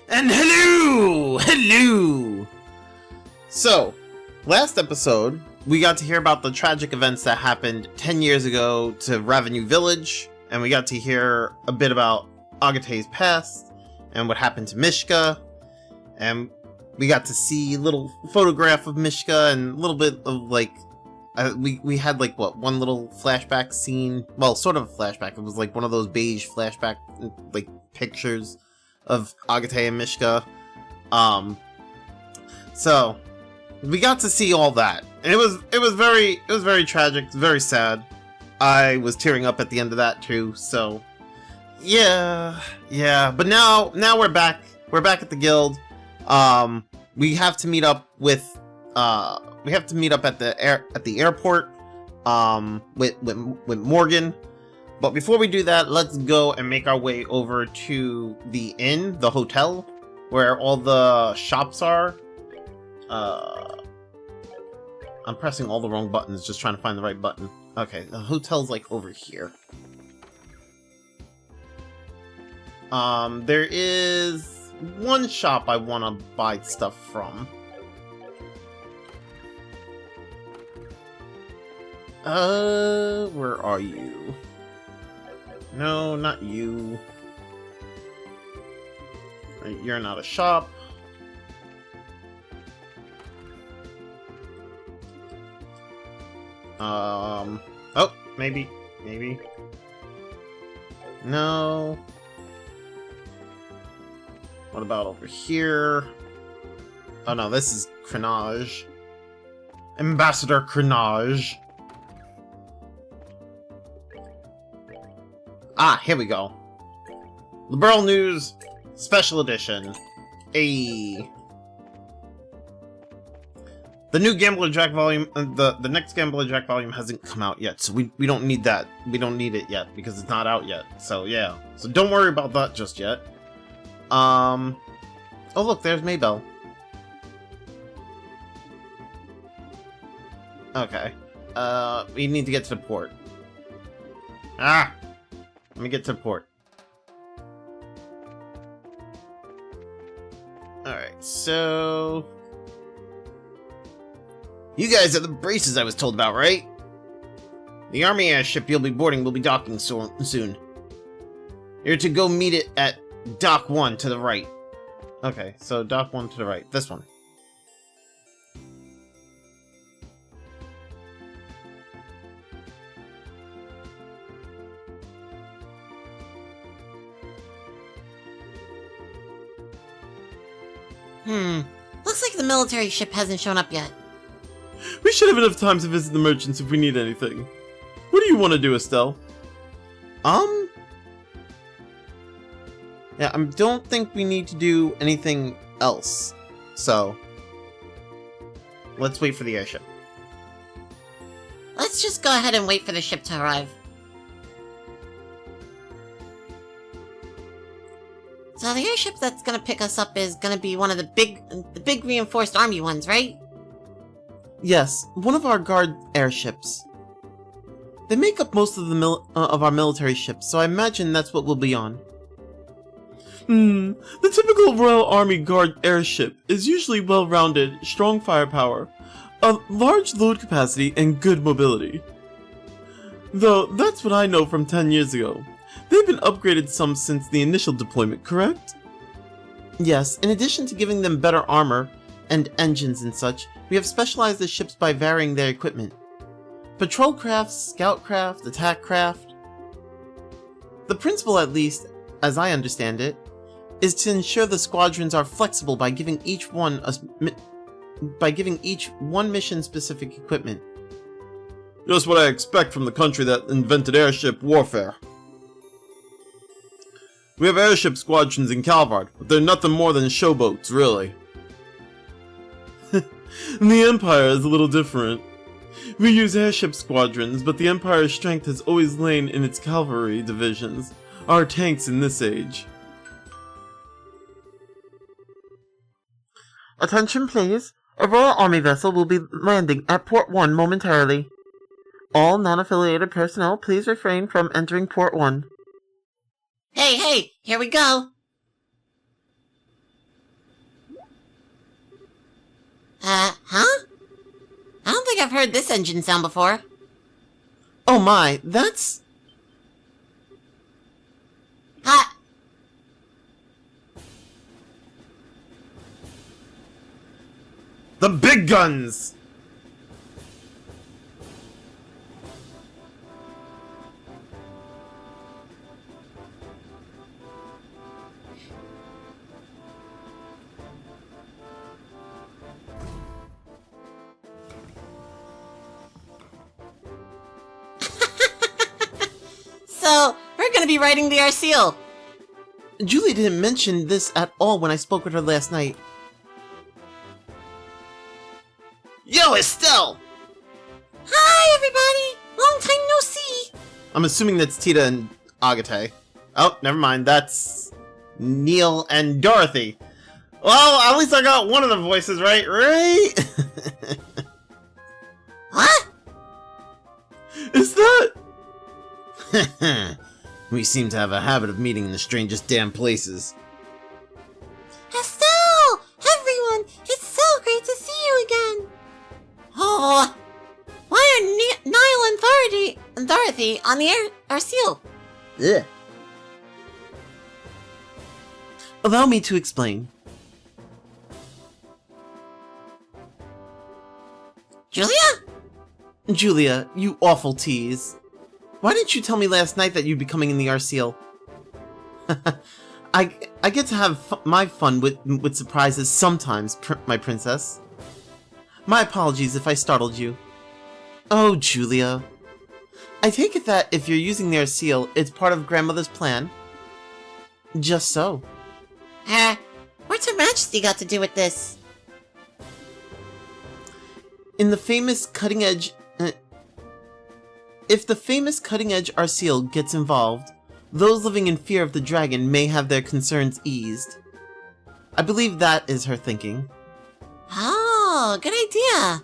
And hello! So, last episode, we got to hear about the tragic events that happened 10 years ago to Revenue Village, and we got to hear a bit about Agate's past, and what happened to Mishka, and we got to see a little photograph of Mishka, and a little bit of, like, we had, like, what, one little flashback scene? Well, sort of a flashback. It was, like, one of those beige flashback, like, pictures of Agate and Mishka. So we got to see all that, and it was very tragic, very sad. I was tearing up at the end of that too. So yeah. But now we're back at the guild. We have to meet up with at the airport with Morgan. But before we do that, let's go and make our way over to the inn, the hotel, where all the shops are. I'm pressing all the wrong buttons, just trying to find the right button. Okay, the hotel's like over here. There is one shop I want to buy stuff from. Where are you? No, not you. You're not a shop. Oh, maybe. No. What about over here? Oh no, this is Crenage. Ambassador Crenage. Ah, here we go. Liberal News Special Edition. The new Gambler Jack volume, the next Gambler Jack volume hasn't come out yet, so we don't need that. We don't need it yet because it's not out yet. So yeah, so don't worry about that just yet. Oh look, there's Maybell. Okay. We need to get to the port. Ah. Let me get to the port. Alright, so... You guys are the braces I was told about, right? The army airship you'll be boarding will be docking soon. You're to go meet it at Dock 1 to the right. Okay, so Dock 1 to the right. This one. Looks like the military ship hasn't shown up yet. We should have enough time to visit the merchants if we need anything. What do you want to do, Estelle? Yeah, I don't think we need to do anything else. So, let's wait for the airship. Let's just go ahead and wait for the ship to arrive. So the airship that's gonna pick us up is gonna be one of the big reinforced army ones, right? Yes, one of our guard airships. They make up most of the of our military ships, so I imagine that's what we'll be on. The typical Royal Army Guard airship is usually well-rounded, strong firepower, a large load capacity, and good mobility. Though, that's what I know from 10 years ago. They've been upgraded some since the initial deployment, correct? Yes, in addition to giving them better armor and engines and such, we have specialized the ships by varying their equipment. Patrol craft, scout craft, attack craft. The principle, at least, as I understand it, is to ensure the squadrons are flexible by giving each one mission-specific equipment. Just what I expect from the country that invented airship warfare. We have airship squadrons in Calvard, but they're nothing more than showboats, really. The Empire is a little different. We use airship squadrons, but the Empire's strength has always lain in its cavalry divisions, our tanks in this age. Attention please. A Royal Army vessel will be landing at Port 1 momentarily. All non-affiliated personnel, please refrain from entering Port 1. Hey, here we go! Huh? I don't think I've heard this engine sound before. Oh my, that's... Ha! The big guns! So, we're gonna be riding the Arceal. Julie didn't mention this at all when I spoke with her last night. Yo, Estelle! Hi, everybody! Long time no see! I'm assuming that's Tita and Agate. Oh, never mind, that's... Neil and Dorothy. Well, at least I got one of the voices right? What? Is that... We seem to have a habit of meeting in the strangest damn places. Estelle! Everyone! It's so great to see you again! Oh, why are Niall and Dorothy on the Arceal? Ugh. Allow me to explain. Julia? Julia, you awful tease. Why didn't you tell me last night that you'd be coming in the Arceal? I get to have my fun with surprises sometimes, my princess. My apologies if I startled you. Oh, Julia. I take it that if you're using the Arceal, it's part of Grandmother's plan? Just so. What's Her Majesty got to do with this? In the famous cutting-edge... If the famous cutting-edge Arceal gets involved, those living in fear of the dragon may have their concerns eased. I believe that is her thinking. Oh, good idea.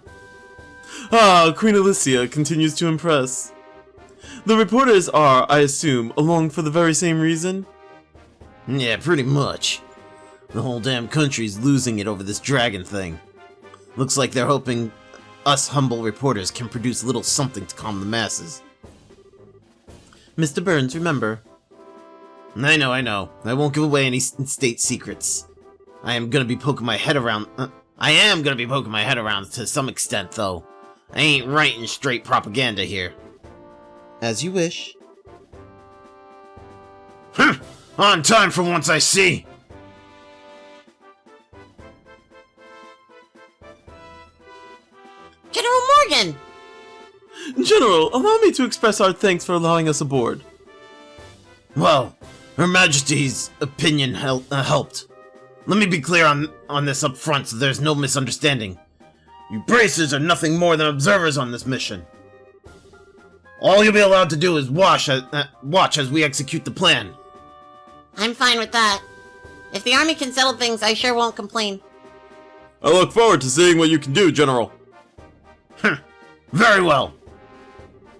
Ah, Queen Alicia continues to impress. The reporters are, I assume, along for the very same reason? Yeah, pretty much. The whole damn country's losing it over this dragon thing. Looks like they're hoping us humble reporters can produce a little something to calm the masses. Mr. Burns, remember. I know. I won't give away any state secrets. I am gonna be poking my head around to some extent, though. I ain't writing straight propaganda here. As you wish. On time for once, I see! General Morgan! General, allow me to express our thanks for allowing us aboard. Well, Her Majesty's opinion helped. Let me be clear on this up front so there's no misunderstanding. You bracers are nothing more than observers on this mission. All you'll be allowed to do is watch as we execute the plan. I'm fine with that. If the army can settle things, I sure won't complain. I look forward to seeing what you can do, General. Very well.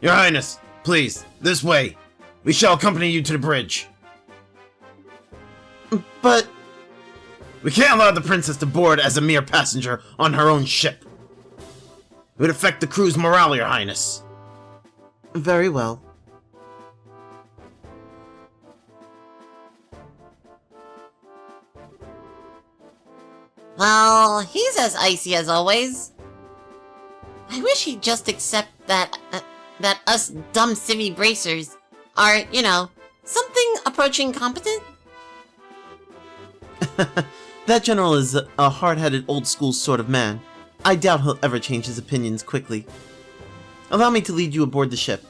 Your Highness, please, this way. We shall accompany you to the bridge. But... we can't allow the princess to board as a mere passenger on her own ship. It would affect the crew's morale, Your Highness. Very well. Well, he's as icy as always. I wish he'd just accept that us dumb civvy bracers are, something approaching competent. That general is a hard-headed, old-school sort of man. I doubt he'll ever change his opinions quickly. Allow me to lead you aboard the ship.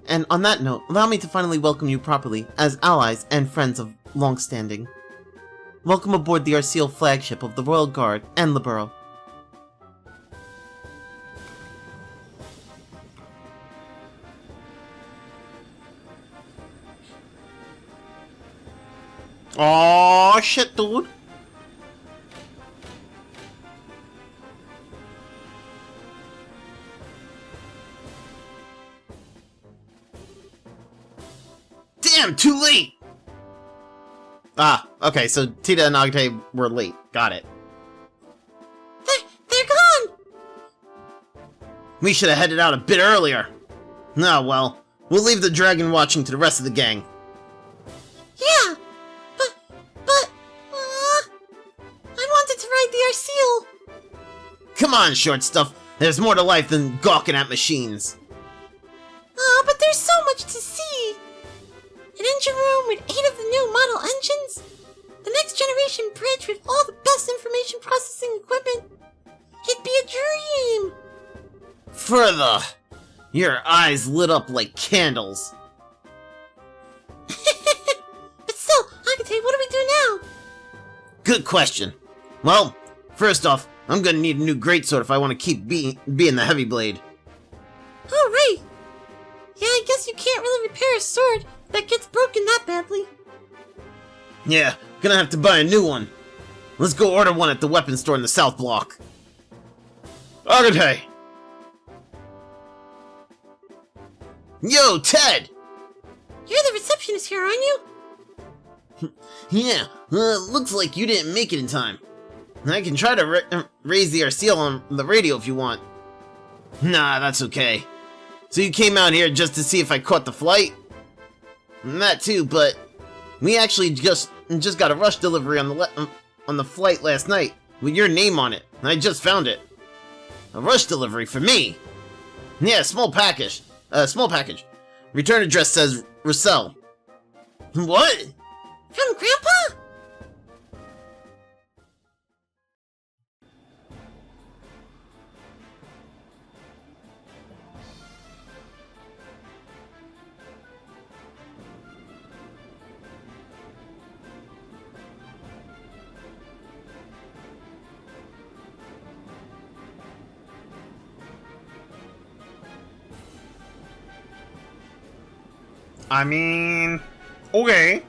And on that note, allow me to finally welcome you properly as allies and friends of long standing. Welcome aboard the Arceal flagship of the Royal Guard and the Borough. Aww, shit, dude. Damn, too late! Ah, okay, so Tita and Agate were late. Got it. They're gone! We should have headed out a bit earlier. Ah, well, we'll leave the dragon watching to the rest of the gang. Yeah, but, I wanted to ride the Arceal. Come on, short stuff. There's more to life than gawking at machines. Oh, but there's so much to see. An engine room with 8 of the new model engines. The next generation bridge with all the best information processing equipment. It'd be a dream. Further, your eyes lit up like candles. But still, Agate, what do we do now? Good question. Well, first off, I'm gonna need a new greatsword if I want to keep being the heavy blade. Oh, right. Yeah, I guess you can't really repair a sword that gets broken that badly. Yeah, gonna have to buy a new one. Let's go order one at the weapons store in the South Block. Agate! Yo, Ted! You're the receptionist here, aren't you? Yeah, looks like you didn't make it in time. I can try to raise the Arceal on the radio if you want. Nah, that's okay. So you came out here just to see if I caught the flight? That too, but we actually just got a rush delivery on the flight last night with your name on it. I just found it. A rush delivery for me? Yeah, small package. Return address says Russell. What? From Grandpa? I mean, okay.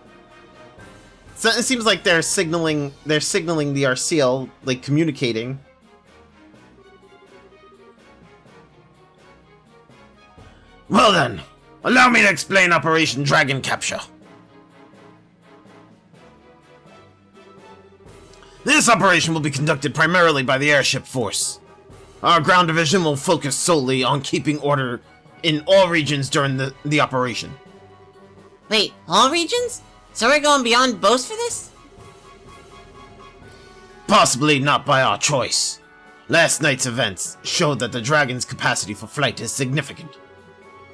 So it seems like they're signaling the Arceal, like communicating. Well then, allow me to explain Operation Dragon Capture. This operation will be conducted primarily by the airship force. Our ground division will focus solely on keeping order in all regions during the operation. Wait, all regions? So we're going beyond Bose for this? Possibly not by our choice. Last night's events showed that the dragon's capacity for flight is significant.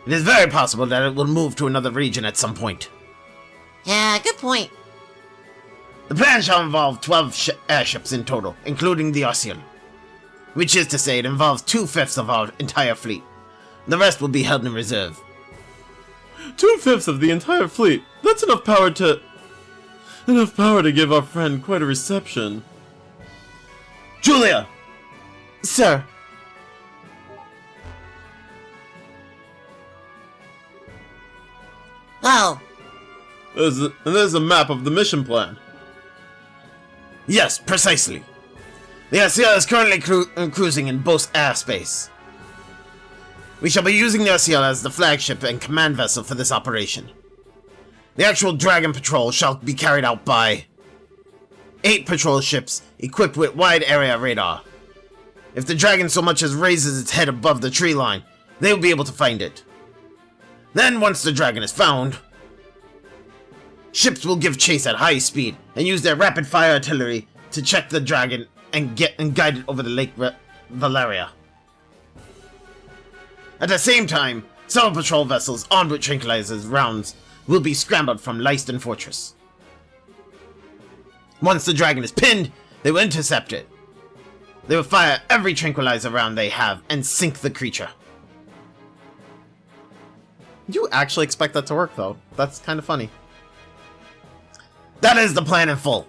It is very possible that it will move to another region at some point. Yeah, good point. The plan shall involve 12 airships in total, including the Arceal. Which is to say, it involves 2/5 of our entire fleet. The rest will be held in reserve. 2/5 of the entire fleet. That's enough power to give our friend quite a reception. Julia! Sir. Oh, There's a map of the mission plan. Yes, precisely. The Arceal is currently cruising in Bose airspace. We shall be using the Arceal as the flagship and command vessel for this operation. The actual Dragon Patrol shall be carried out by 8 patrol ships equipped with wide area radar. If the dragon so much as raises its head above the tree line, they will be able to find it. Then, once the dragon is found, ships will give chase at high speed and use their rapid-fire artillery to check the dragon and guide it over the Lake Valeria. At the same time, several patrol vessels armed with tranquilizers rounds will be scrambled from Leiston Fortress. Once the dragon is pinned, they will intercept it. They will fire every tranquilizer round they have and sink the creature. You actually expect that to work, though. That's kind of funny. That is the plan in full.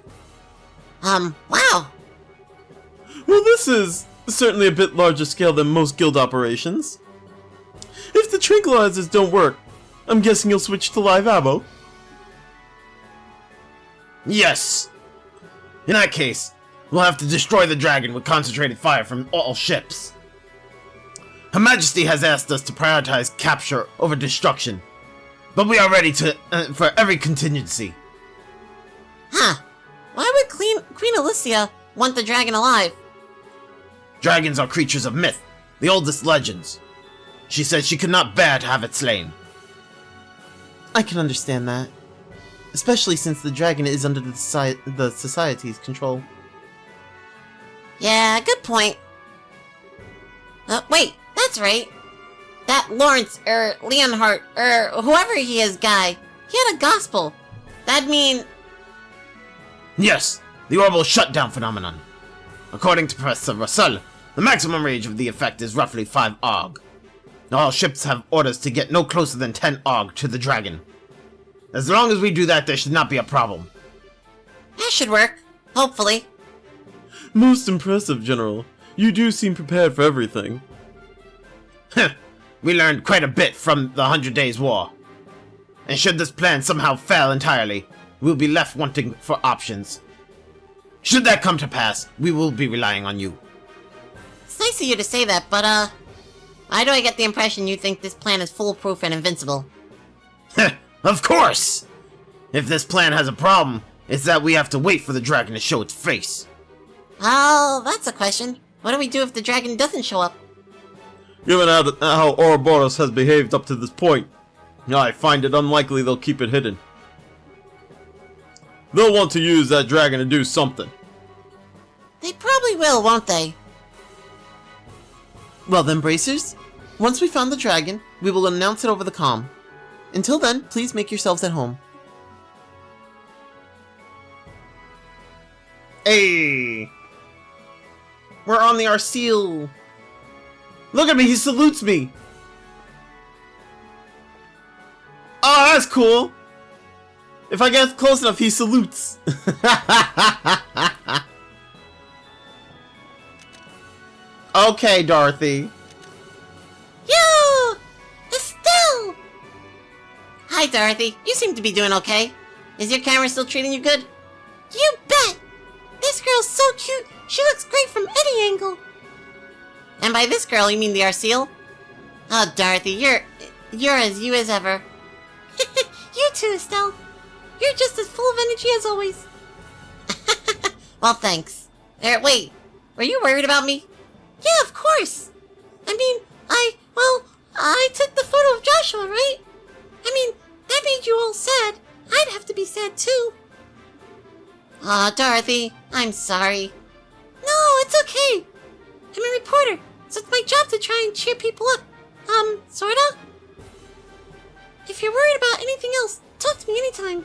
Wow. Well, this is certainly a bit larger scale than most guild operations. If the tranquilizers don't work, I'm guessing you'll switch to live ammo. Yes. In that case, we'll have to destroy the dragon with concentrated fire from all ships. Her Majesty has asked us to prioritize capture over destruction, but we are ready for every contingency. Huh. Why would Queen Alicia want the dragon alive? Dragons are creatures of myth, the oldest legends. She said she could not bear to have it slain. I can understand that. Especially since the dragon is under the society's control. Yeah, good point. Wait, that's right. That Lawrence, Leonhardt, whoever he is guy, he had a gospel. That'd mean... Yes, the orbital shutdown phenomenon. According to Professor Russell, the maximum range of the effect is roughly 5 AUG. All ships have orders to get no closer than 10 AUG to the dragon. As long as we do that, there should not be a problem. That should work. Hopefully. Most impressive, General. You do seem prepared for everything. We learned quite a bit from the 100 Days War. And should this plan somehow fail entirely, we'll be left wanting for options. Should that come to pass, we will be relying on you. It's nice of you to say that, but, why do I get the impression you think this plan is foolproof and invincible? Of course! If this plan has a problem, it's that we have to wait for the dragon to show its face. Oh, that's a question. What do we do if the dragon doesn't show up? Given how Ouroboros has behaved up to this point, I find it unlikely they'll keep it hidden. They'll want to use that dragon to do something. They probably will, won't they? Well then, Bracers, once we found the dragon, we will announce it over the comm. Until then, please make yourselves at home. Hey! We're on the Arceal! Look at me, he salutes me! Oh, that's cool! If I get close enough, he salutes! Okay, Dorothy. Yo! Estelle! Hi, Dorothy. You seem to be doing okay. Is your camera still treating you good? You bet! This girl's so cute, she looks great from any angle. And by this girl, you mean the Arceal? Oh, Dorothy, you're as you as ever. You too, Estelle. You're just as full of energy as always. Well, thanks. Wait, were you worried about me? Yeah, of course. I mean, I took the photo of Joshua, right? I mean, that made you all sad. I'd have to be sad too. Aw, Dorothy, I'm sorry. No, it's okay. I'm a reporter, so it's my job to try and cheer people up. Sorta? If you're worried about anything else, talk to me anytime.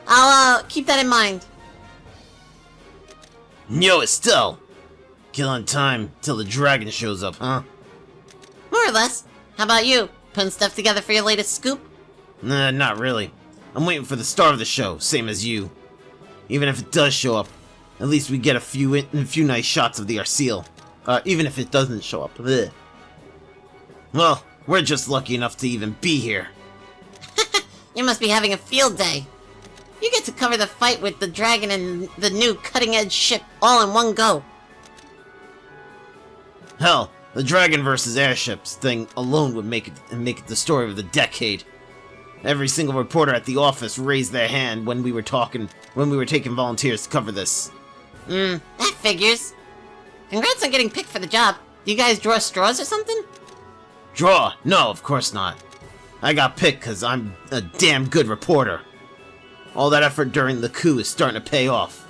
I'll, keep that in mind. Yo, Estelle! Kill on time till the dragon shows up, huh? More or less. How about you? Putting stuff together for your latest scoop? Nah, not really. I'm waiting for the star of the show, same as you. Even if it does show up, at least we get a few nice shots of the Arceal. Even if it doesn't show up. Blech. Well, we're just lucky enough to even be here. You must be having a field day. You get to cover the fight with the dragon and the new cutting-edge ship all in one go. Hell, the dragon versus airships thing alone would make it the story of the decade. Every single reporter at the office raised their hand when we were taking volunteers to cover this. That figures. Congrats on getting picked for the job. Do you guys draw straws or something? Draw? No, of course not. I got picked because I'm a damn good reporter. All that effort during the coup is starting to pay off.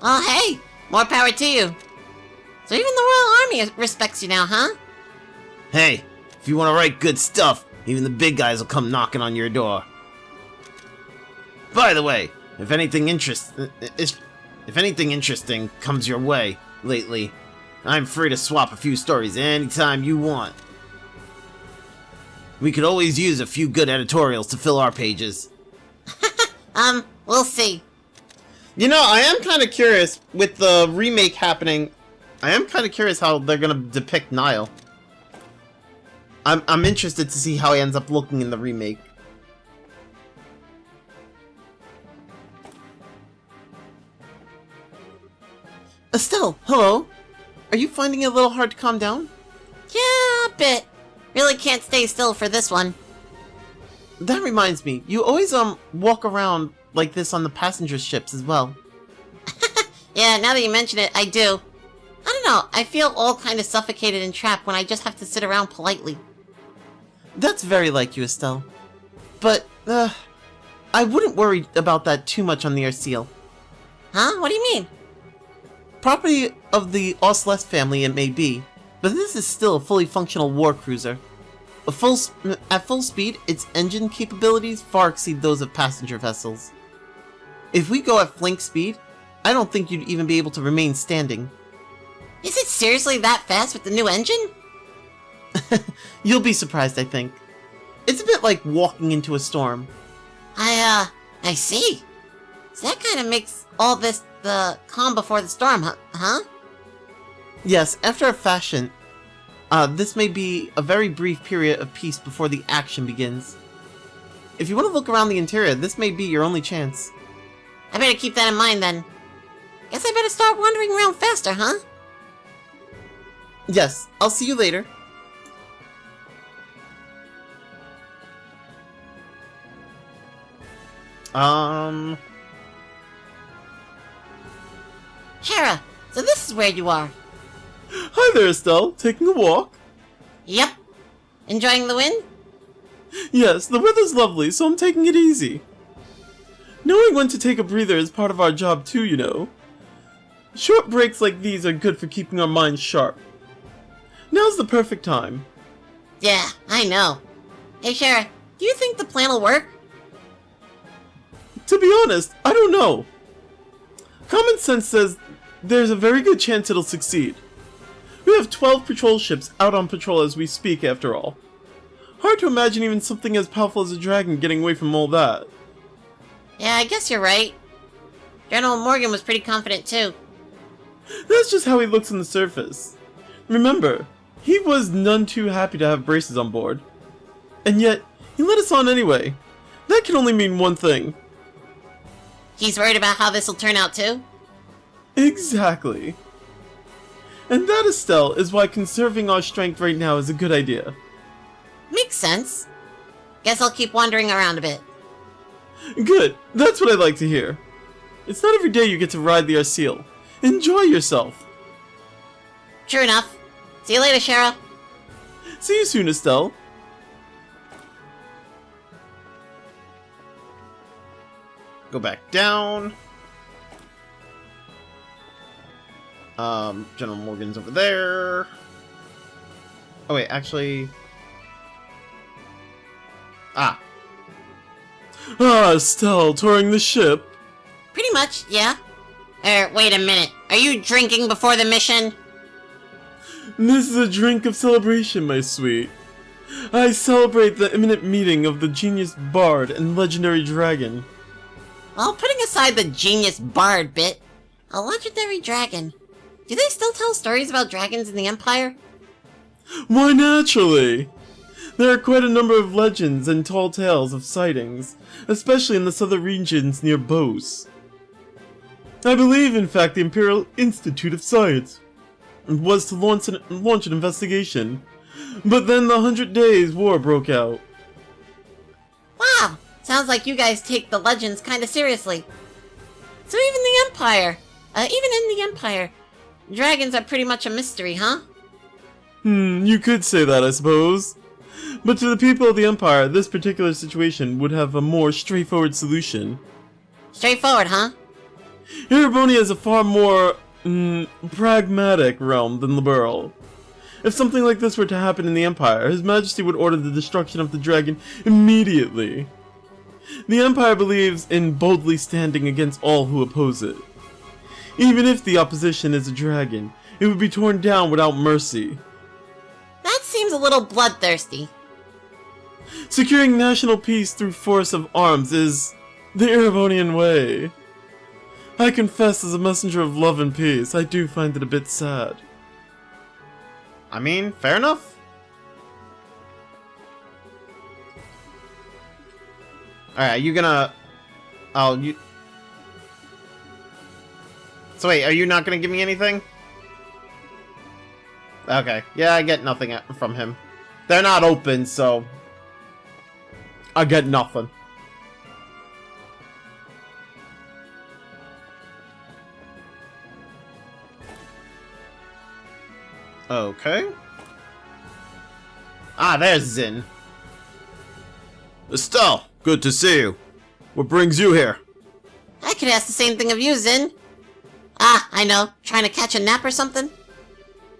Oh, hey! More power to you. So even the Royal Army respects you now, huh? Hey, if you want to write good stuff, even the big guys will come knocking on your door. By the way, if anything interesting comes your way lately, I'm free to swap a few stories anytime you want. We could always use a few good editorials to fill our pages. We'll see. You know, I am kind of curious, with the remake happening, I am kind of curious how they're gonna depict Niall. I'm interested to see how he ends up looking in the remake. Estelle, hello? Are you finding it a little hard to calm down? Yeah, a bit. Really can't stay still for this one. that reminds me, you always walk around like this on the passenger ships as well. Yeah, now that you mention it, I do. I don't know, I feel all kind of suffocated and trapped when I just have to sit around politely. That's very like you, Estelle. But, I wouldn't worry about that too much on the Arceal. Huh? What do you mean? Property of the Celeste family it may be, but this is still a fully functional war cruiser. At full speed, its engine capabilities far exceed those of passenger vessels. If we go at flank speed, I don't think you'd even be able to remain standing. Is it seriously that fast with the new engine? You'll be surprised, I think. It's a bit like walking into a storm. I see. So that kind of makes all this the calm before the storm, huh? Yes, after a fashion, this may be a very brief period of peace before the action begins. If you want to look around the interior, this may be your only chance. I better keep that in mind then. Guess I better start wandering around faster, huh? Yes, I'll see you later. Hera, so this is where you are. Hi there, Estelle. Taking a walk? Yep. Enjoying the wind? Yes, the weather's lovely, so I'm taking it easy. Knowing when to take a breather is part of our job too, you know. Short breaks like these are good for keeping our minds sharp. Now's the perfect time. Yeah, I know. Hey, Hera, do you think the plan will work? To be honest, I don't know. Common sense says there's a very good chance it'll succeed. We have 12 patrol ships out on patrol as we speak, after all. Hard to imagine even something as powerful as a dragon getting away from all that. Yeah, I guess you're right. General Morgan was pretty confident too. That's just how he looks on the surface. Remember, he was none too happy to have braces on board. And yet, he let us on anyway. That can only mean one thing. He's worried about how this will turn out too? Exactly. And that, Estelle, is why conserving our strength right now is a good idea. Makes sense. Guess I'll keep wandering around a bit. Good, that's what I like to hear. It's not every day you get to ride the Arceal. Enjoy yourself. True enough. See you later, Shara. See you soon, Estelle. Go back down. General Morgan's over there. Oh wait, actually... Ah. Ah, Estelle, touring the ship. Pretty much, yeah. Wait a minute. Are you drinking before the mission? This is a drink of celebration, my sweet. I celebrate the imminent meeting of the genius bard and legendary dragon. Well, putting aside the genius bard bit, a legendary dragon. Do they still tell stories about dragons in the Empire? Why, naturally! There are quite a number of legends and tall tales of sightings, especially in the southern regions near Bose. I believe, in fact, the Imperial Institute of Science was to launch an investigation, but then the 100 Days War broke out. Wow, sounds like you guys take the legends kinda seriously. So even in the Empire, dragons are pretty much a mystery, huh? You could say that, I suppose. But to the people of the Empire, this particular situation would have a more straightforward solution. Straightforward, huh? Erebony is a far more, pragmatic realm than Liberl. If something like this were to happen in the Empire, His Majesty would order the destruction of the dragon immediately. The Empire believes in boldly standing against all who oppose it. Even if the opposition is a dragon, it would be torn down without mercy. That seems a little bloodthirsty. Securing national peace through force of arms is the Erebonian way. I confess, as a messenger of love and peace, I do find it a bit sad. I mean, fair enough. Alright, you gonna... Oh, you... So wait, are you not gonna give me anything? Okay, yeah, I get nothing from him. They're not open, so... I get nothing. Okay. Ah, there's Zin. Estelle, good to see you. What brings you here? I could ask the same thing of you, Zin. Ah, I know. Trying to catch a nap or something?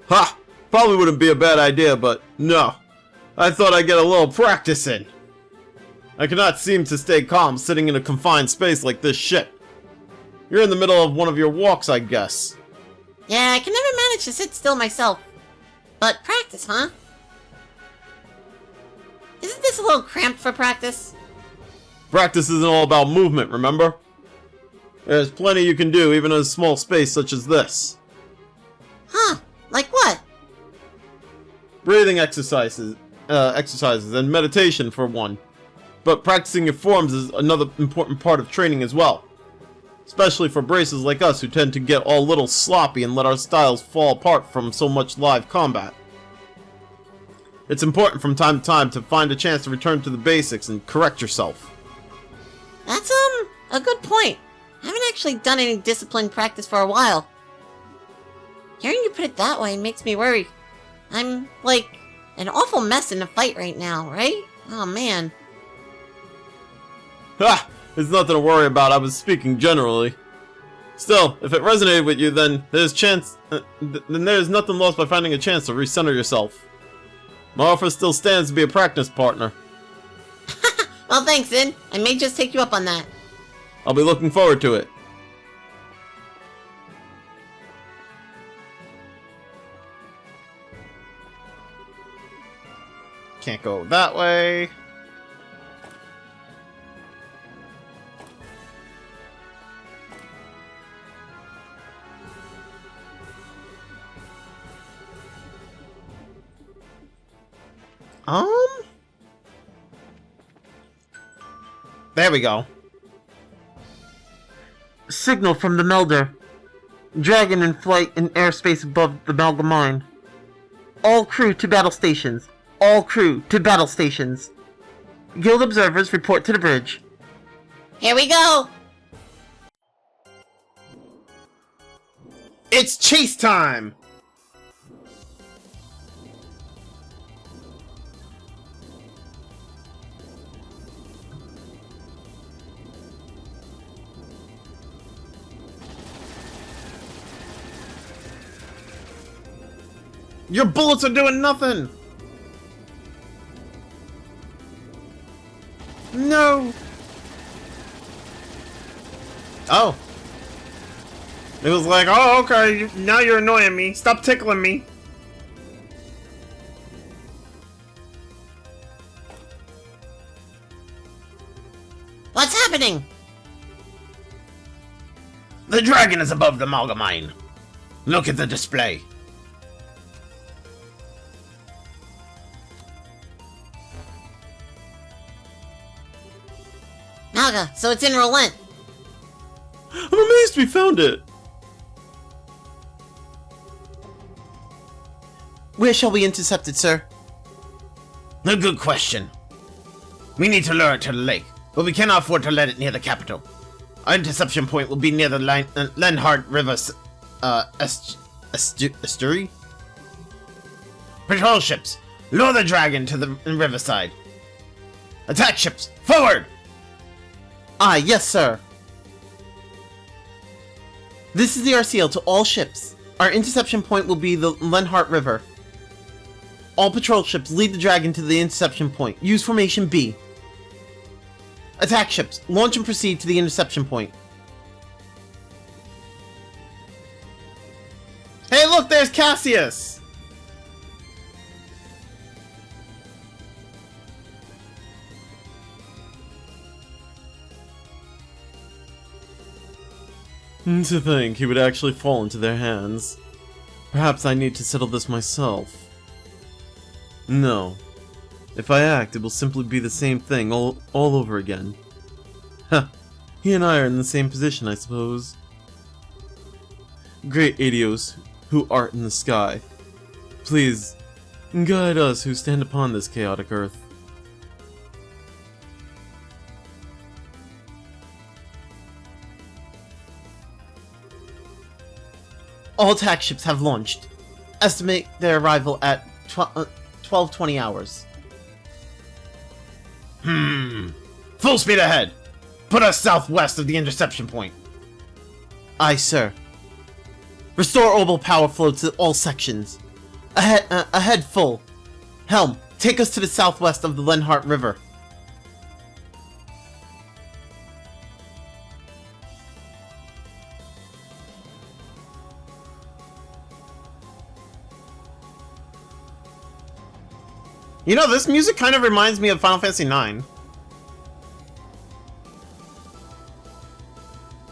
Ha! Probably wouldn't be a bad idea, but no. I thought I'd get a little practice in. I cannot seem to stay calm sitting in a confined space like this shit. You're in the middle of one of your walks, I guess. Yeah, I can never manage to sit still myself. But practice, huh? Isn't this a little cramped for practice? Practice isn't all about movement, remember? There's plenty you can do even in a small space such as this. Huh, like what? Breathing exercises and meditation for one. But practicing your forms is another important part of training as well. Especially for bracers like us who tend to get all a little sloppy and let our styles fall apart from so much live combat. It's important from time to time to find a chance to return to the basics and correct yourself. That's, a good point. I haven't actually done any disciplined practice for a while. Hearing you put it that way makes me worry. I'm, like, an awful mess in a fight right now, right? Oh, man. Ha! There's nothing to worry about, I was speaking generally. Still, if it resonated with you, then there's nothing lost by finding a chance to recenter yourself. My offer still stands to be a practice partner. Well, thanks, Zin. I may just take you up on that. I'll be looking forward to it. Can't go that way. There we go. Signal from the Melder. Dragon in flight in airspace above the Malga mine. All crew to battle stations. All crew to battle stations. Guild observers report to the bridge. Here we go! It's chase time! Your bullets are doing nothing! No! Oh. It was like, oh, okay, now you're annoying me. Stop tickling me. What's happening? The dragon is above the Malga mine. Look at the display. Naga, so it's in Relent. I'm amazed we found it! Where shall we intercept it, sir? A good question. We need to lure it to the lake, but we cannot afford to let it near the capital. Our interception point will be near the Lenhart River estuary. Patrol ships, lure the dragon to the riverside. Attack ships, forward! Ah, yes, sir. This is the RCL to all ships. Our interception point will be the Lenhart River. All patrol ships lead the dragon to the interception point. Use formation B. Attack ships, launch and proceed to the interception point. Hey, look, there's Cassius! To think he would actually fall into their hands. Perhaps I need to settle this myself. No. If I act, it will simply be the same thing all over again. Ha! He and I are in the same position, I suppose. Great Adios, who art in the sky. Please, guide us who stand upon this chaotic earth. All attack ships have launched. Estimate their arrival at 12-20 hours. Full speed ahead! Put us southwest of the interception point. Aye, sir. Restore orbital power flow to all sections. Ahead full. Helm, take us to the southwest of the Lenhart River. You know, this music kind of reminds me of Final Fantasy IX.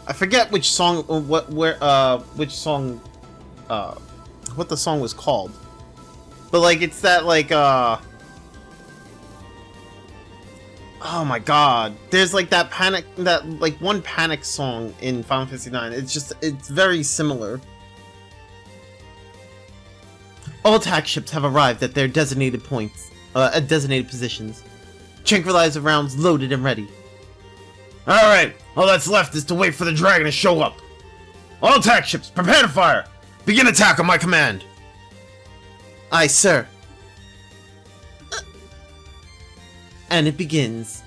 I forget which song, what the song was called. But like, it's that like, oh my god. There's like that one panic song in Final Fantasy IX. It's very similar. All attack ships have arrived at their designated points, at designated positions. Tranquilizer rounds loaded and ready. Alright, all that's left is to wait for the dragon to show up. All attack ships, prepare to fire! Begin attack on my command! Aye, sir. And it begins.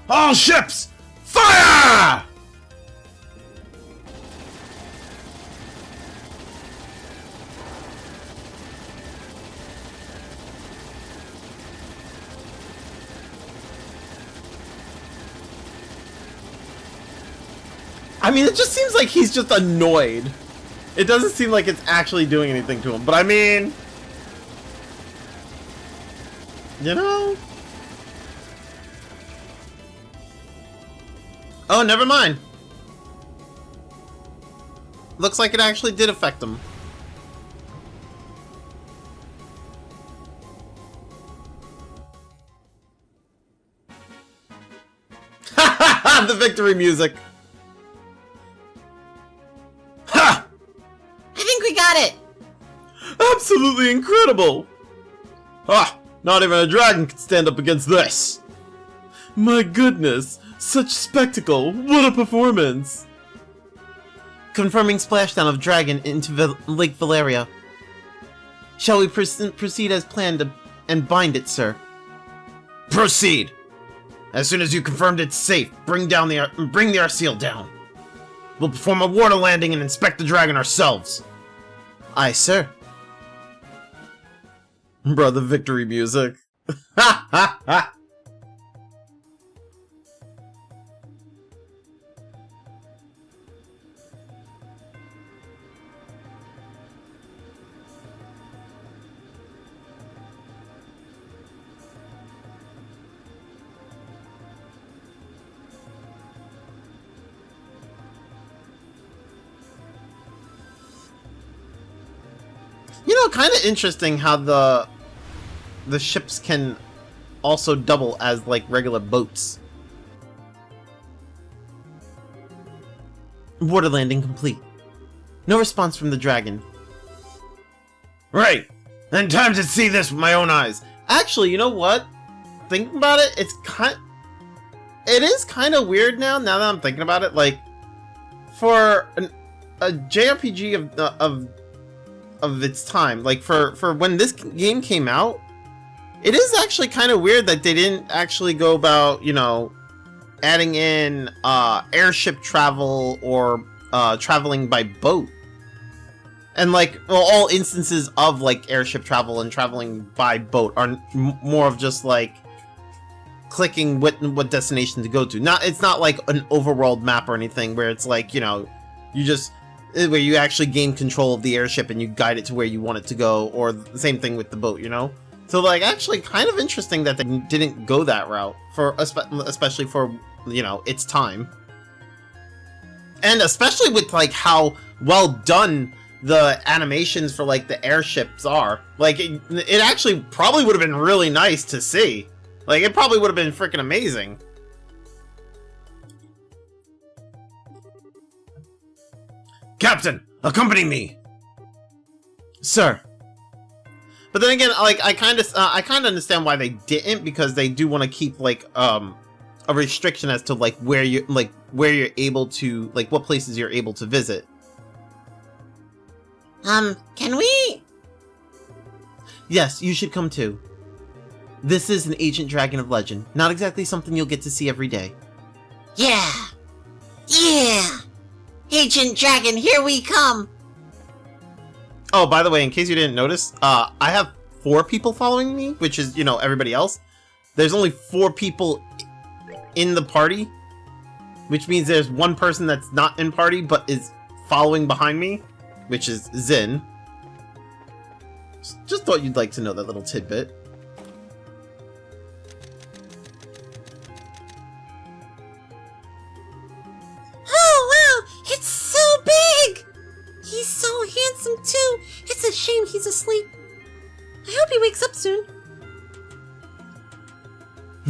All ships, fire! I mean, it just seems like he's just annoyed. It doesn't seem like it's actually doing anything to him, but I mean... You know? Oh, never mind. Looks like it actually did affect him. The victory music. Ha! I think we got it! Absolutely incredible! Ah! Not even a dragon can stand up against this! My goodness, such spectacle! What a performance! Confirming splashdown of dragon into Lake Valeria. Shall we proceed as planned and bind it, sir? Proceed! As soon as you confirmed it's safe, bring the Arseal down. We'll perform a water landing and inspect the dragon ourselves. Aye, sir. Bruh, the victory music. Ha ha ha! You know, kind of interesting how the ships can also double as like regular boats. Water landing complete. No response from the dragon. Right. Then time to see this with my own eyes. Actually, you know what? Thinking about it, it is kind of weird now that I'm thinking about it. Like, for a JRPG of its time, like for when this game came out, it is actually kind of weird that they didn't actually go about, you know, adding in airship travel or traveling by boat. And like, well, all instances of like airship travel and traveling by boat are more of just like clicking what destination to go to. It's not like an overworld map or anything where it's like, you know, where you actually gain control of the airship and you guide it to where you want it to go, or the same thing with the boat, you know? So like, actually kind of interesting that they didn't go that route, especially for you know, its time. And especially with, like, how well done the animations for, like, the airships are. Like, it actually probably would have been really nice to see. Like, it probably would have been freaking amazing. Captain, accompany me! Sir. But then again, like, I kind of understand why they didn't, because they do want to keep, like, a restriction as to, like, where you're able to, like, what places you're able to visit. Can we? Yes, you should come too. This is an ancient dragon of legend. Not exactly something you'll get to see every day. Yeah! Yeah! Ancient dragon, here we come! Oh, by the way, in case you didn't notice, I have 4 people following me, which is, you know, everybody else. There's only 4 people in the party, which means there's 1 person that's not in party, but is following behind me, which is Zin. Just thought you'd like to know that little tidbit. Oh, wow! It's so big! He's so handsome, too! It's a shame he's asleep. I hope he wakes up soon.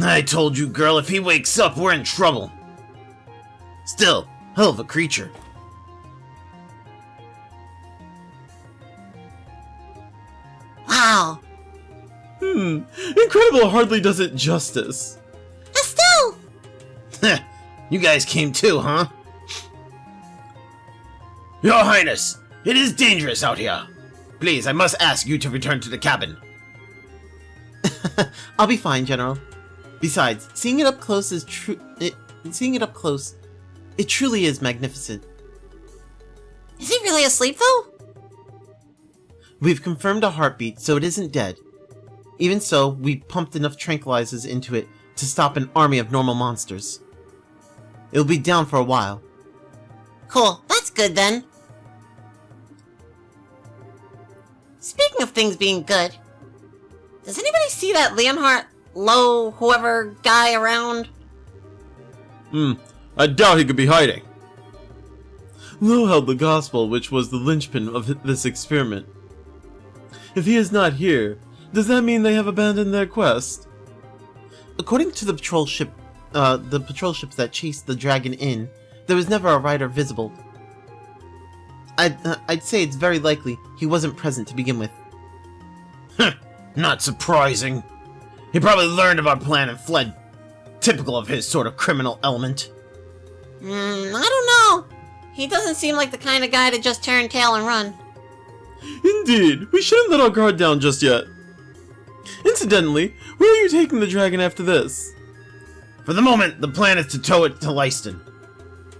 I told you, girl, if he wakes up, we're in trouble. Still, hell of a creature. Wow! Incredible hardly does it justice. Estelle! You guys came too, huh? Your Highness, it is dangerous out here. Please, I must ask you to return to the cabin. I'll be fine, General. Besides, seeing it up close, it truly is magnificent. Is he really asleep, though? We've confirmed a heartbeat, so it isn't dead. Even so, we pumped enough tranquilizers into it to stop an army of normal monsters. It'll be down for a while. Cool, that's good then. Speaking of things being good, does anybody see that Leonhardt, Low, whoever guy around? I doubt he could be hiding. Lo held the gospel, which was the linchpin of this experiment. If he is not here, does that mean they have abandoned their quest? According to the patrol ships that chased the dragon in, there was never a rider visible. I'd say it's very likely he wasn't present to begin with. Not surprising. He probably learned of our plan and fled. Typical of his sort of criminal element. I don't know. He doesn't seem like the kind of guy to just turn tail and run. Indeed, we shouldn't let our guard down just yet. Incidentally, where are you taking the dragon after this? For the moment, the plan is to tow it to Lyston.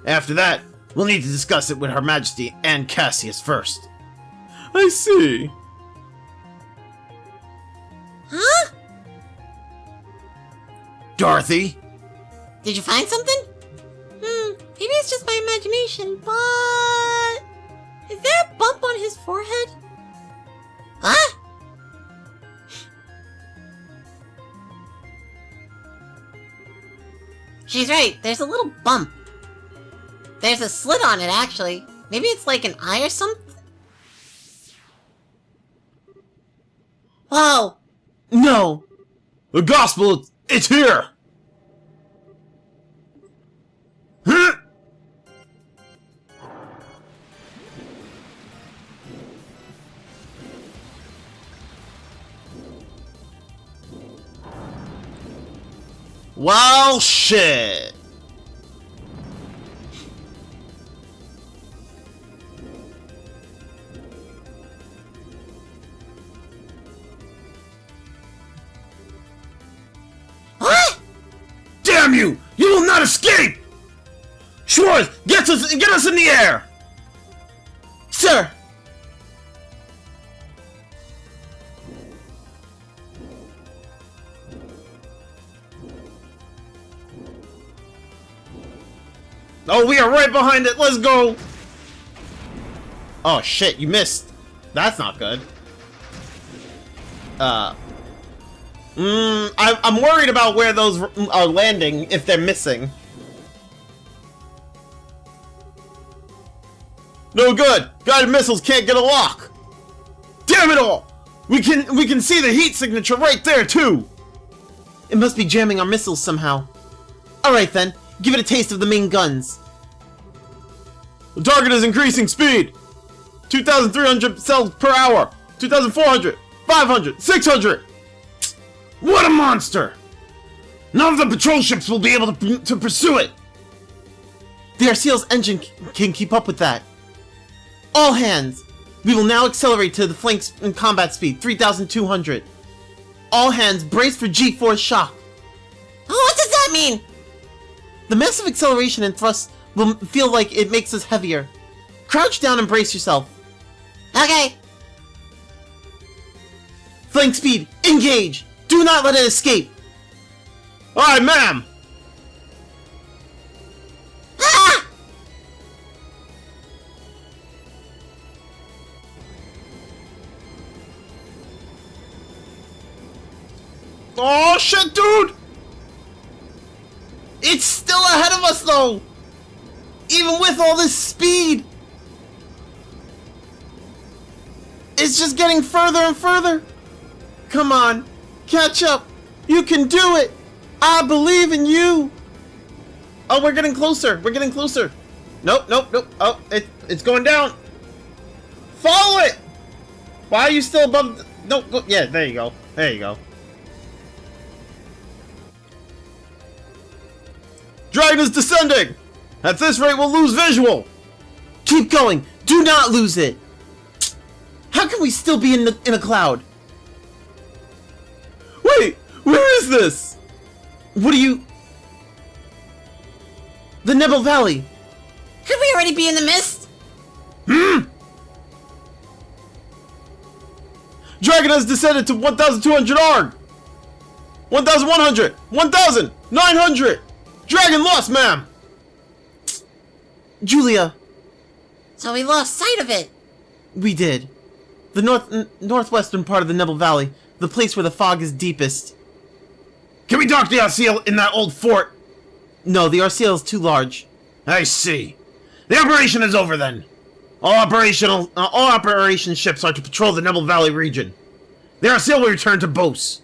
After that, we'll need to discuss it with Her Majesty and Cassius first. I see. Huh? Dorothy? Did you find something? Maybe it's just my imagination, but... Is there a bump on his forehead? Huh? She's right, there's a little bump. There's a slit on it, actually. Maybe it's like an eye or something? Whoa! No! The gospel, it's here! Huh? Well, shit. What? Damn you! You will not escape! Schwartz, get us in the air! Sir! Oh, we are right behind it. Let's go. Oh shit, you missed. That's not good. I'm worried about where those are landing if they're missing. No good! Guided missiles can't get a lock! Damn it all! We can see the heat signature right there, too! It must be jamming our missiles somehow. Alright then, give it a taste of the main guns. The target is increasing speed! 2,300 cells per hour! 2,400! 500! 600! What a monster! None of the patrol ships will be able to pursue it! The RCL's engine can keep up with that. All hands! We will now accelerate to the flanks and combat speed, 3,200. All hands, brace for G-force shock. What does that mean? The massive acceleration and thrust will feel like it makes us heavier. Crouch down and brace yourself. Okay. Flank speed, engage! Do not let it escape! Aye, ma'am! Ah! Oh shit, dude! It's still ahead of us, though! Even with all this speed! It's just getting further and further! Come on, catch up! You can do it! I believe in you! Oh, we're getting closer! We're getting closer! Nope. Oh, it's going down! Follow it! Why are you still above... No, go... Yeah, there you go. There you go. Dragon is descending! At this rate, we'll lose visual! Keep going! Do not lose it! How can we still be in a cloud? Wait! Where is this? What do you... The Nebel Valley! Could we already be in the mist? Dragon has descended to 1,200 ARG! 1,100! 1,900! Dragon lost, ma'am! Julia! So we lost sight of it. We did. The northwestern part of the Nebel Valley, the place where the fog is deepest. Can we dock the RCL in that old fort? No, the RCL is too large. I see. The operation is over then. All operation ships are to patrol the Nebel Valley region. The RCL will return to Bose.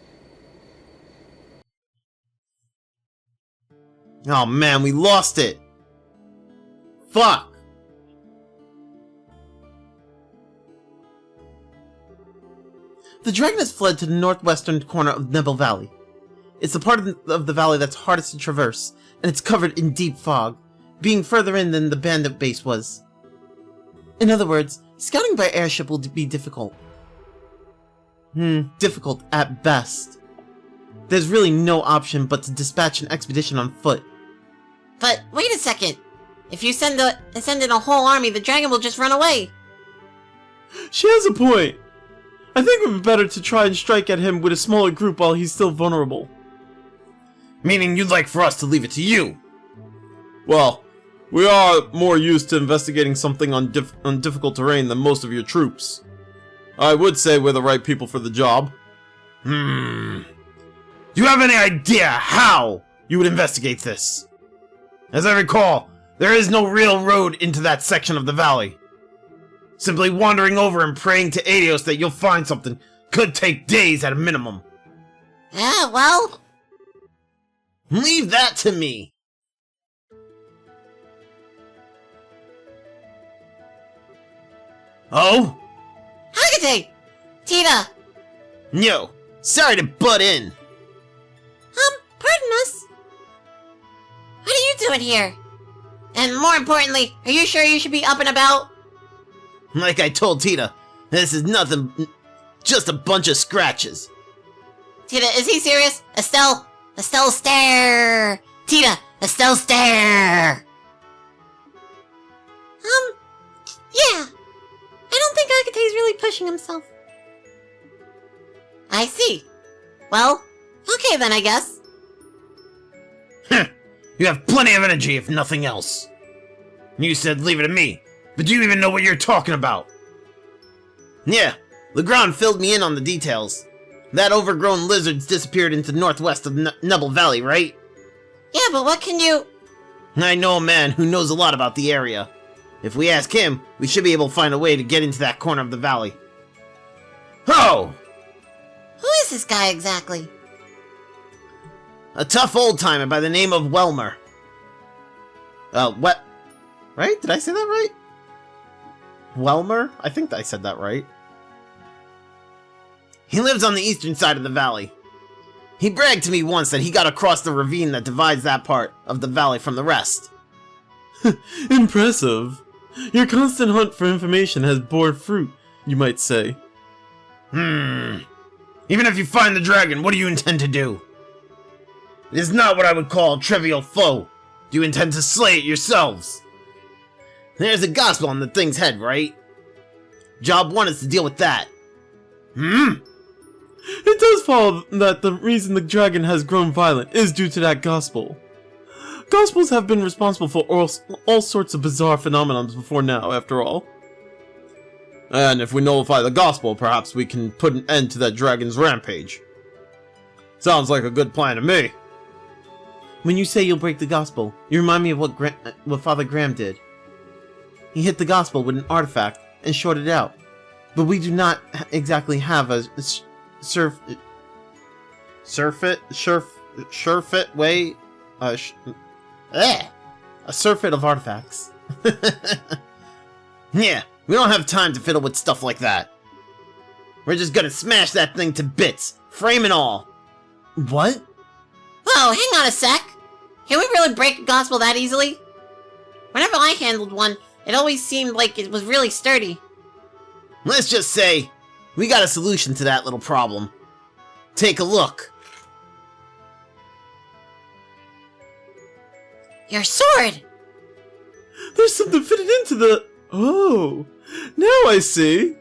Oh man, we lost it! Fuck! The dragon has fled to the northwestern corner of Nebel Valley. It's the part of the valley that's hardest to traverse, and it's covered in deep fog, being further in than the bandit base was. In other words, scouting by airship will be difficult. Difficult at best. There's really no option but to dispatch an expedition on foot. But wait a second. If you send in a whole army, the dragon will just run away. She has a point. I think it would be better to try and strike at him with a smaller group while he's still vulnerable. Meaning you'd like for us to leave it to you? Well, we are more used to investigating something on difficult terrain than most of your troops. I would say we're the right people for the job. Do you have any idea how you would investigate this? As I recall, there is no real road into that section of the valley. Simply wandering over and praying to Adios that you'll find something could take days at a minimum. Yeah, well... Leave that to me. Oh? Hagate! Tita! No, sorry to butt in. Pardon us? What are you doing here? And more importantly, are you sure you should be up and about? Like I told Tita, this is nothing, just a bunch of scratches. Tita, is he serious? Estelle stare! Tita, Estelle stare! Yeah. I don't think Agate's really pushing himself. I see. Well, okay then, I guess. You have plenty of energy, if nothing else. You said leave it to me, but do you even know what you're talking about? Yeah, Legrand filled me in on the details. That overgrown lizard's disappeared into northwest of Nebel Valley, right? Yeah, but what can you... I know a man who knows a lot about the area. If we ask him, we should be able to find a way to get into that corner of the valley. Ho! Who is this guy exactly? A tough old-timer by the name of Welmer. What? Right? Did I say that right? Welmer? I think I said that right. He lives on the eastern side of the valley. He bragged to me once that he got across the ravine that divides that part of the valley from the rest. Impressive. Your constant hunt for information has borne fruit, you might say. Even if you find the dragon, what do you intend to do? It is not what I would call a trivial foe. Do you intend to slay it yourselves? There's a gospel on the thing's head, right? Job 1 is to deal with that. It does follow that the reason the dragon has grown violent is due to that gospel. Gospels have been responsible for all sorts of bizarre phenomena before now, after all. And if we nullify the gospel, perhaps we can put an end to that dragon's rampage. Sounds like a good plan to me. When you say you'll break the gospel, you remind me of what Father Graham did. He hit the gospel with an artifact and shorted it out. But we do not exactly have a surefit way, a surfeit of artifacts. Yeah, we don't have time to fiddle with stuff like that. We're just gonna smash that thing to bits, frame and all. What? Whoa, hang on a sec. Can we really break a gospel that easily? Whenever I handled one, it always seemed like it was really sturdy. Let's just say, we got a solution to that little problem. Take a look. Your sword! There's something fitted into the... Oh, now I see.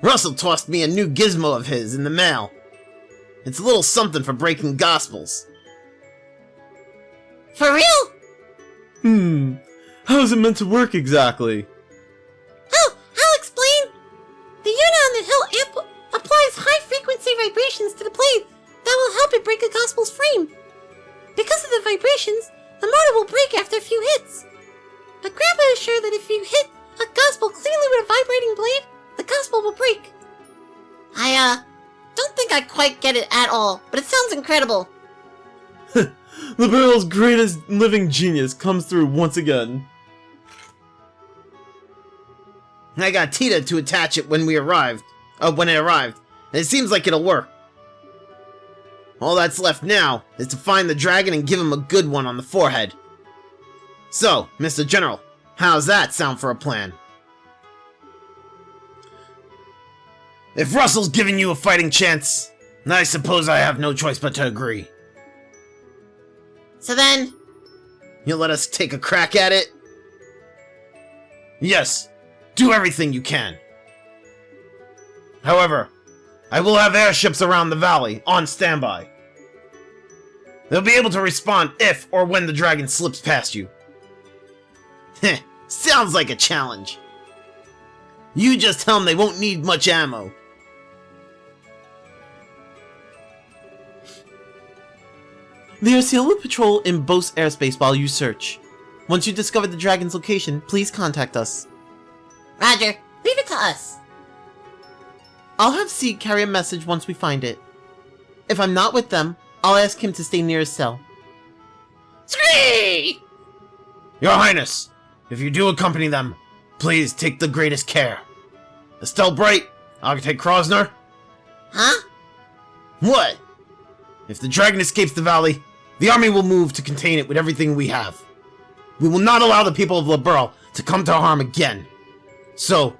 Russell tossed me a new gizmo of his in the mail. It's a little something for breaking gospels. For real? How is it meant to work exactly? Oh, I'll explain. The unit on the hill applies high-frequency vibrations to the blade that will help it break a gospel's frame. Because of the vibrations, the motor will break after a few hits. But Grandpa is sure that if you hit a gospel cleanly with a vibrating blade, the gospel will break. I, don't think I quite get it at all, but it sounds incredible. The barrel's greatest living genius comes through once again. I got Tita to attach it when it arrived, and it seems like it'll work. All that's left now is to find the dragon and give him a good one on the forehead. So, Mr. General, how's that sound for a plan? If Russell's giving you a fighting chance, I suppose I have no choice but to agree. So then... You'll let us take a crack at it? Yes, do everything you can. However, I will have airships around the valley, on standby. They'll be able to respond if or when the dragon slips past you. Heh, sounds like a challenge. You just tell them they won't need much ammo. The RCL will patrol in Bose airspace while you search. Once you discover the dragon's location, please contact us. Roger, leave it to us. I'll have Seed carry a message once we find it. If I'm not with them, I'll ask him to stay near his cell. Three! Your Highness, if you do accompany them, please take the greatest care. Estelle Bright, Architect Krosner. Huh? What? If the dragon escapes the valley, the army will move to contain it with everything we have. We will not allow the people of Liberl to come to harm again. So,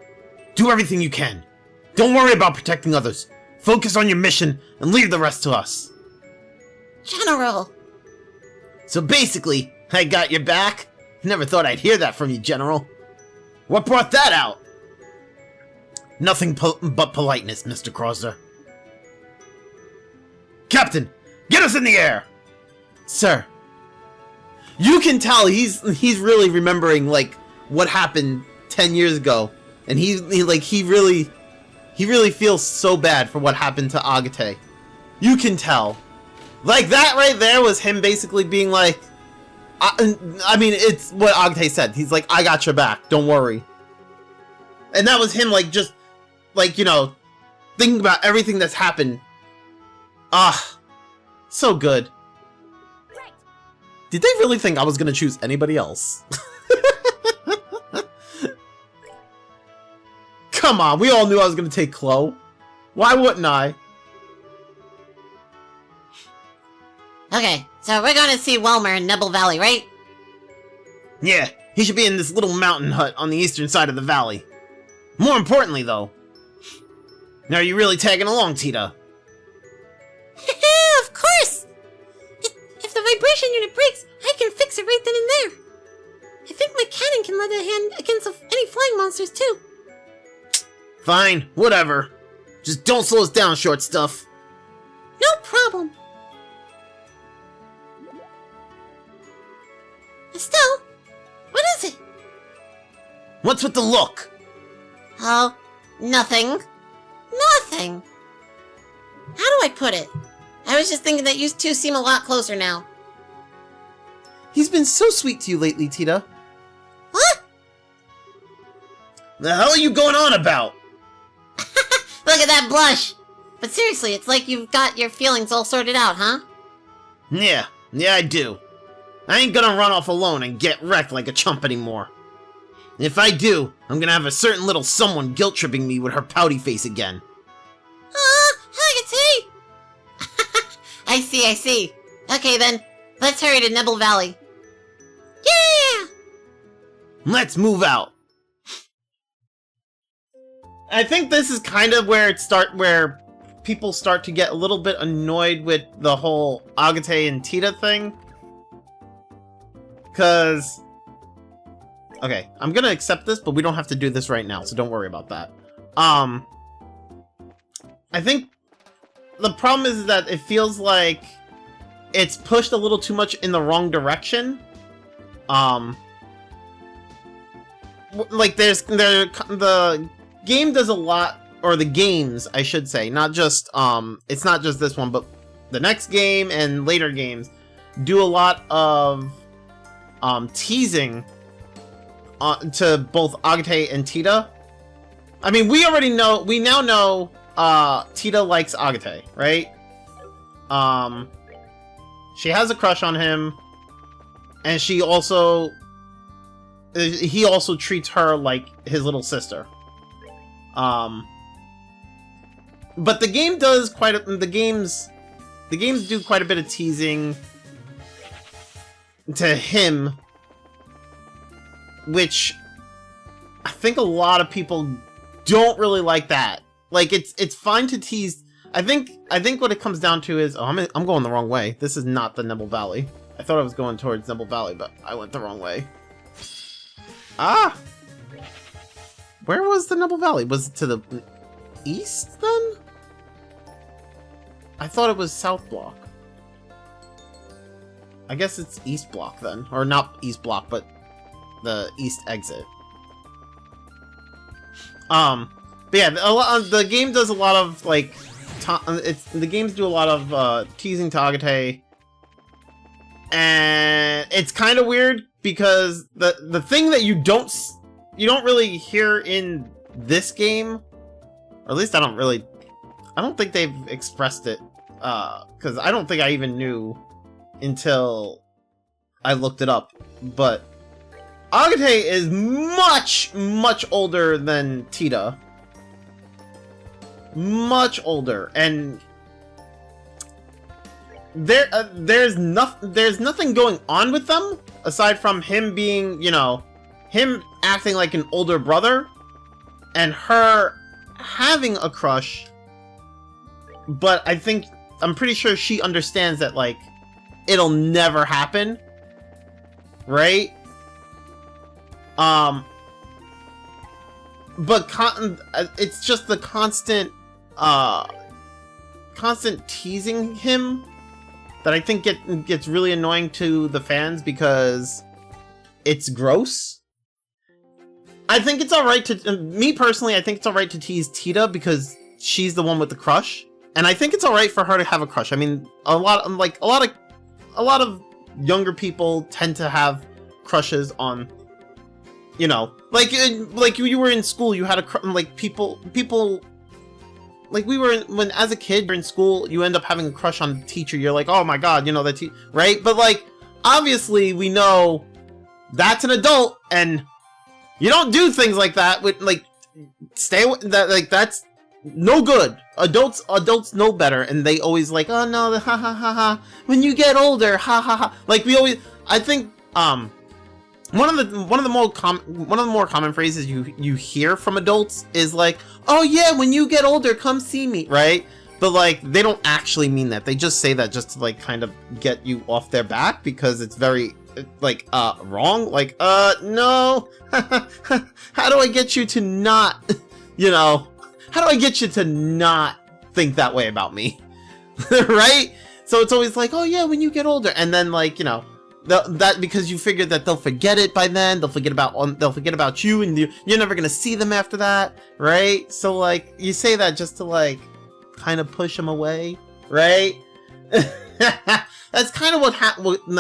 do everything you can. Don't worry about protecting others. Focus on your mission and leave the rest to us. General. So basically, I got your back? Never thought I'd hear that from you, General. What brought that out? Nothing but politeness, Mr. Krosner. Captain, get us in the air! Sir. You can tell he's really remembering like what happened 10 years ago, and he really feels so bad for what happened to Agate. You can tell. Like that right there was him basically being like, I mean, it's what Agate said. He's like, I got your back. Don't worry. And that was him, like, just, like, you know, thinking about everything that's happened. Ah, so good. Right. Did they really think I was gonna choose anybody else? Come on, we all knew I was gonna take Chloe. Why wouldn't I? Okay, so we're gonna see Welmer in Nebel Valley, right? Yeah, he should be in this little mountain hut on the eastern side of the valley. More importantly, though, are you really tagging along, Tita? Of course! If the vibration unit breaks, I can fix it right then and there. I think my cannon can lend a hand against any flying monsters, too. Fine, whatever. Just don't slow us down, short stuff. No problem. Estelle, what is it? What's with the look? Oh, nothing. Nothing. How do I put it? I was just thinking that you two seem a lot closer now. He's been so sweet to you lately, Tita. What? The hell are you going on about? Look at that blush! But seriously, it's like you've got your feelings all sorted out, huh? Yeah, I do. I ain't gonna run off alone and get wrecked like a chump anymore. If I do, I'm gonna have a certain little someone guilt-tripping me with her pouty face again. Haggerty! I see. Okay then, let's hurry to Nebel Valley. Yeah! Let's move out. I think this is kind of where where people start to get a little bit annoyed with the whole Agate and Tita thing. Cause okay, I'm gonna accept this, but we don't have to do this right now, so don't worry about that. I think the problem is that it feels like it's pushed a little too much in the wrong direction. Like the game does a lot, or the games, I should say, not just it's not just this one, but the next game and later games do a lot of teasing to both Agate and Tita. I mean, we now know Tita likes Agate, right? She has a crush on him, and he also treats her like his little sister. But the game does the games do quite a bit of teasing to him, which I think a lot of people don't really like that. Like, it's fine to tease. I think what it comes down to is, I'm going the wrong way. This is not the Nebel Valley. I thought I was going towards Nebel Valley, but I went the wrong way. Ah! Where was the Nebel Valley? Was it to the east, then? I thought it was South Block. I guess it's East Block, then. Or not East Block, but the East exit. But yeah, the game does a lot of, like, the games do a lot of teasing to Agate, and it's kind of weird because the thing that you don't really hear in this game, or at least I don't think they've expressed it, because I don't think I even knew until I looked it up, but Agate is much, much older than Tita. Much older, and there's nothing going on with them aside from him being, him acting like an older brother, and her having a crush. But I'm pretty sure she understands that, like, it'll never happen, right? But it's just the constant teasing him that I think gets really annoying to the fans because it's gross. I think it's alright me personally, I think it's alright to tease Tita because she's the one with the crush. And I think it's alright for her to have a crush. I mean, a lot of younger people tend to have crushes on, you know, like you were in school, you had people, like when as a kid, you're in school, you end up having a crush on the teacher. You're like, oh my god, you know, right? But like, obviously we know that's an adult, and you don't do things like that with, like, that, like, that's no good. Adults know better, and they always like, oh no, ha ha ha ha, when you get older, ha ha ha. Like, we always, I think, one of the more common phrases you hear from adults is like, oh yeah, when you get older, come see me, right? But like, they don't actually mean that. They just say that just to like kind of get you off their back, because it's very like wrong. Like, no. How do I get you to not, you know, how do I get you to not think that way about me? Right? So it's always like, oh yeah, when you get older, and then like, you know, that because you figure that they'll forget it by then, they'll forget about you, and you're never gonna see them after that, right? So like, you say that just to like kind of push them away, right? That's kind of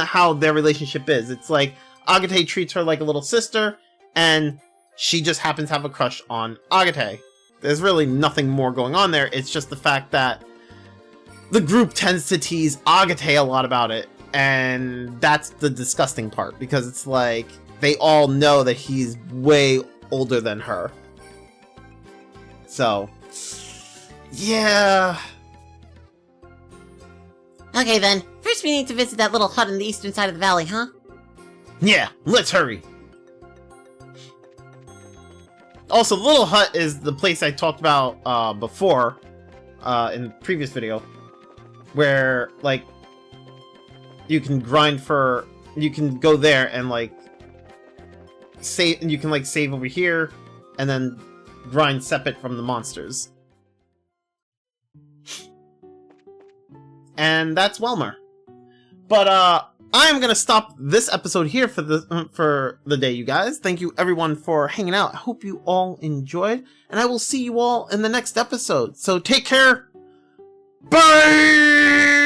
how their relationship is. It's like Agate treats her like a little sister, and she just happens to have a crush on Agate. There's really nothing more going on there. It's just the fact that the group tends to tease Agate a lot about it, and that's the disgusting part, because it's like they all know that he's way older than her. So, yeah. Okay then, first we need to visit that little hut on the eastern side of the valley, huh? Yeah, let's hurry. Also, the little hut is the place I talked about before in the previous video, where like you can go there and like save, and you can like save over here and then grind separate from the monsters. And that's Welmer. But I am gonna stop this episode here for the day, you guys. Thank you everyone for hanging out. I hope you all enjoyed, and I will see you all in the next episode. So take care. Bye.